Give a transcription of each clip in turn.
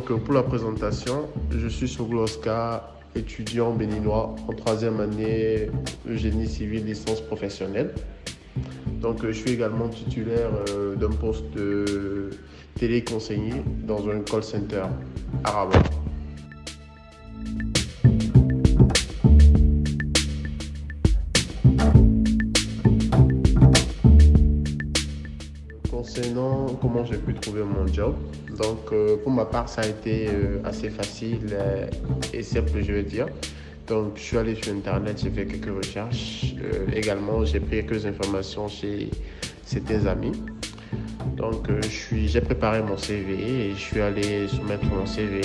Donc, pour la présentation, je suis Soglo Oscar, étudiant béninois en troisième année de génie civil licence professionnelle. Donc, je suis également titulaire d'un poste de téléconseiller dans un call center à Rabat. Concernant comment j'ai pu trouver mon job, donc pour ma part, ça a été assez facile et simple, je veux dire. Donc, je suis allé sur Internet, j'ai fait quelques recherches. Également, j'ai pris quelques informations chez certains amis. Donc, j'ai préparé mon CV et je suis allé soumettre mon CV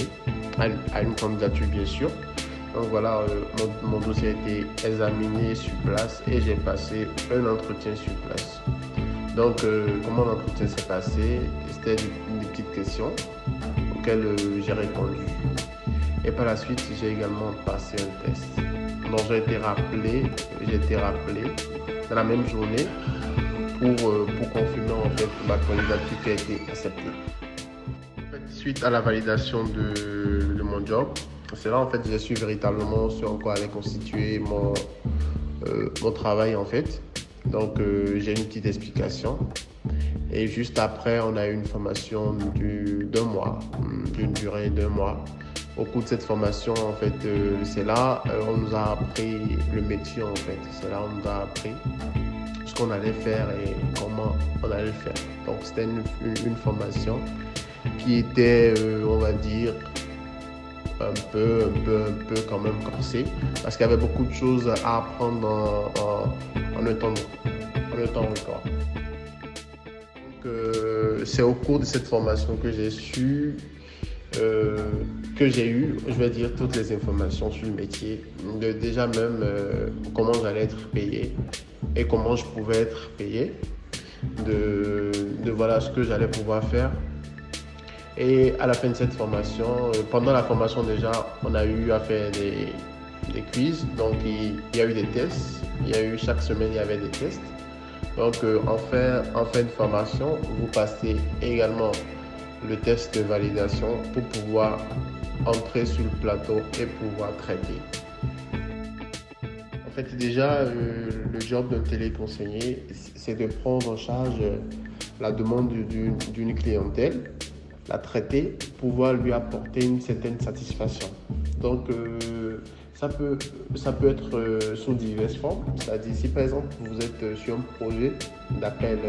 à une candidature, bien sûr. Donc, voilà, mon dossier a été examiné sur place et j'ai passé un entretien sur place. Donc, comment l'entretien s'est passé? C'était des petites questions auxquelles j'ai répondu. Et par la suite, j'ai également passé un test. Donc, j'ai été rappelé dans la même journée pour confirmer en fait ma candidature qui a été acceptée. En fait, suite à la validation de mon job, c'est là en fait j'ai su véritablement sur quoi allait constituer mon travail en fait. Donc, j'ai une petite explication. Et juste après, on a eu une formation d'un mois, d'une durée d'un mois. Au cours de cette formation, en fait, c'est là on nous a appris le métier, en fait. C'est là on nous a appris ce qu'on allait faire et comment on allait le faire. Donc, c'était une formation qui était, on va dire, un peu quand même corsée, parce qu'il y avait beaucoup de choses à apprendre en un temps record. Donc, c'est au cours de cette formation que j'ai su, que j'ai eu, je vais dire, toutes les informations sur le métier, déjà même comment j'allais être payé et comment je pouvais être payé, de voilà ce que j'allais pouvoir faire. Et à la fin de cette formation, pendant la formation déjà, on a eu à faire des quiz. Donc il y a eu des tests. Chaque semaine, il y avait des tests. Donc en fin de formation, vous passez également le test de validation pour pouvoir entrer sur le plateau et pouvoir traiter. En fait, déjà, le job d'un téléconseiller, c'est de prendre en charge la demande d'une clientèle, la traiter, pouvoir lui apporter une certaine satisfaction. Donc, ça peut être sous diverses formes. C'est-à-dire, si par exemple, vous êtes sur un projet d'appel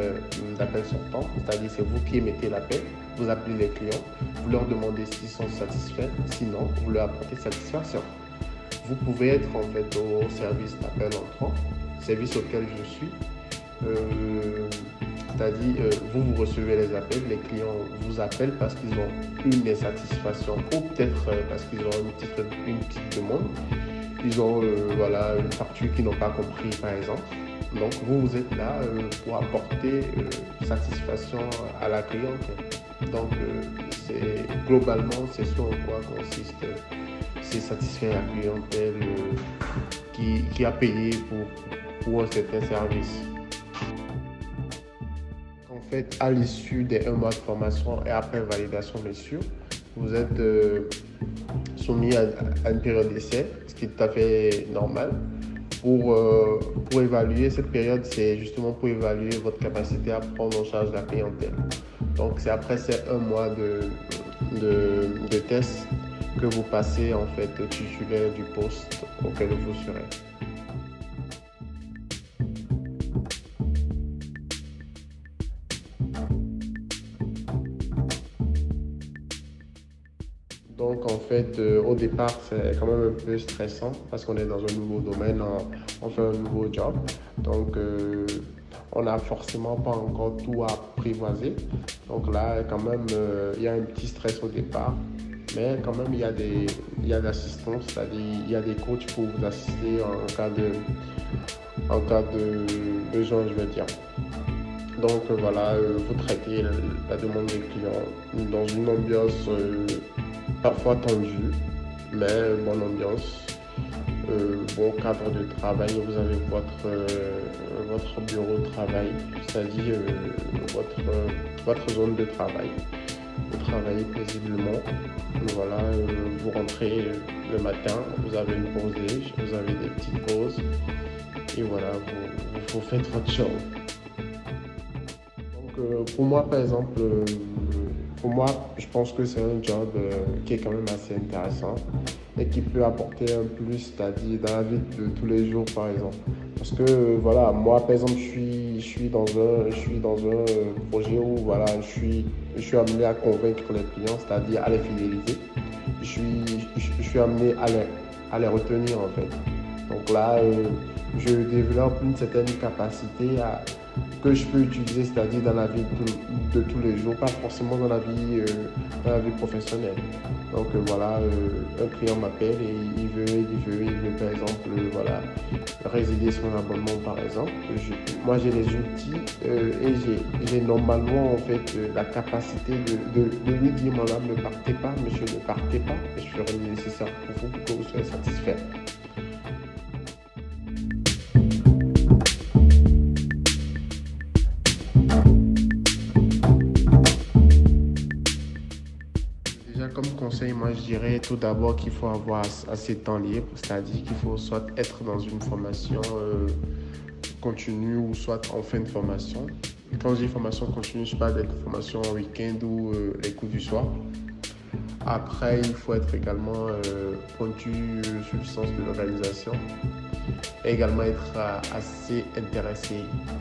sortant, c'est-à-dire c'est vous qui émettez l'appel, vous appelez les clients, vous leur demandez s'ils sont satisfaits, sinon, vous leur apportez satisfaction. Vous pouvez être en fait au service d'appel entrant, service auquel je suis. C'est-à-dire, vous recevez les appels, les clients vous appellent parce qu'ils ont une insatisfaction ou peut-être parce qu'ils ont une petite demande. Ils ont une facture qu'ils n'ont pas compris, par exemple. Donc, vous êtes là pour apporter satisfaction à la clientèle. Donc, globalement, c'est ce en quoi consiste. C'est satisfaire la clientèle qui a payé pour un certain service. En fait, à l'issue des 1 mois de formation et après validation, bien sûr, vous êtes soumis à une période d'essai, ce qui est tout à fait normal. Pour évaluer cette période, c'est justement pour évaluer votre capacité à prendre en charge la clientèle. Donc, c'est après ces 1 mois de test que vous passez en fait titulaire du poste auquel vous serez. Donc en fait, au départ, c'est quand même un peu stressant parce qu'on est dans un nouveau domaine, on fait un nouveau job. Donc on n'a forcément pas encore tout apprivoisé. Donc là, quand même, il y a un petit stress au départ. Mais quand même, il y a de l'assistance, c'est-à-dire il y a des coachs pour vous assister en cas de besoin, je veux dire. Donc voilà, vous traitez la demande des clients dans une ambiance parfois tendue, mais bonne ambiance, bon cadre de travail. Vous avez votre bureau de travail, c'est-à-dire votre zone de travail. vous travaillez paisiblement. Voilà, vous rentrez le matin, vous avez une pause déj, vous avez des petites pauses et voilà, vous faites votre show. Donc pour moi, par exemple, pour moi, je pense que c'est un job qui est quand même assez intéressant et qui peut apporter un plus, c'est-à-dire dans la vie de tous les jours, par exemple. Parce que voilà, moi, par exemple, je suis dans un projet où voilà, je suis amené à convaincre les clients, c'est-à-dire à les fidéliser. Je suis amené à les retenir en fait. Donc là, je développe une certaine capacité que je peux utiliser, c'est-à-dire dans la vie de tous les jours, pas forcément dans la vie professionnelle. Donc voilà, un client m'appelle et il veut par exemple, voilà, résilier son abonnement par exemple. Moi j'ai les outils et j'ai normalement en fait la capacité de lui dire voilà, ne partez pas, monsieur, ne partez pas, et je ferai le nécessaire pour vous pour que vous soyez satisfait. Déjà, comme conseil, moi je dirais tout d'abord qu'il faut avoir assez de temps libre, c'est-à-dire qu'il faut soit être dans une formation continue ou soit en fin de formation. Quand je dis formation continue, je parle de formation en week-end ou les cours du soir. Après, il faut être également pointu sur le sens de l'organisation et également être assez intéressé.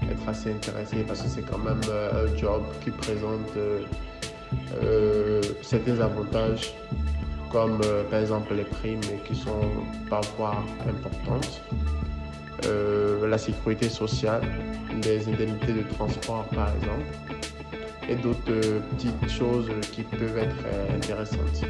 Être assez intéressé parce que c'est quand même un job qui présente certains avantages comme par exemple les primes qui sont parfois importantes, la sécurité sociale, des indemnités de transport par exemple et d'autres petites choses qui peuvent être intéressantes.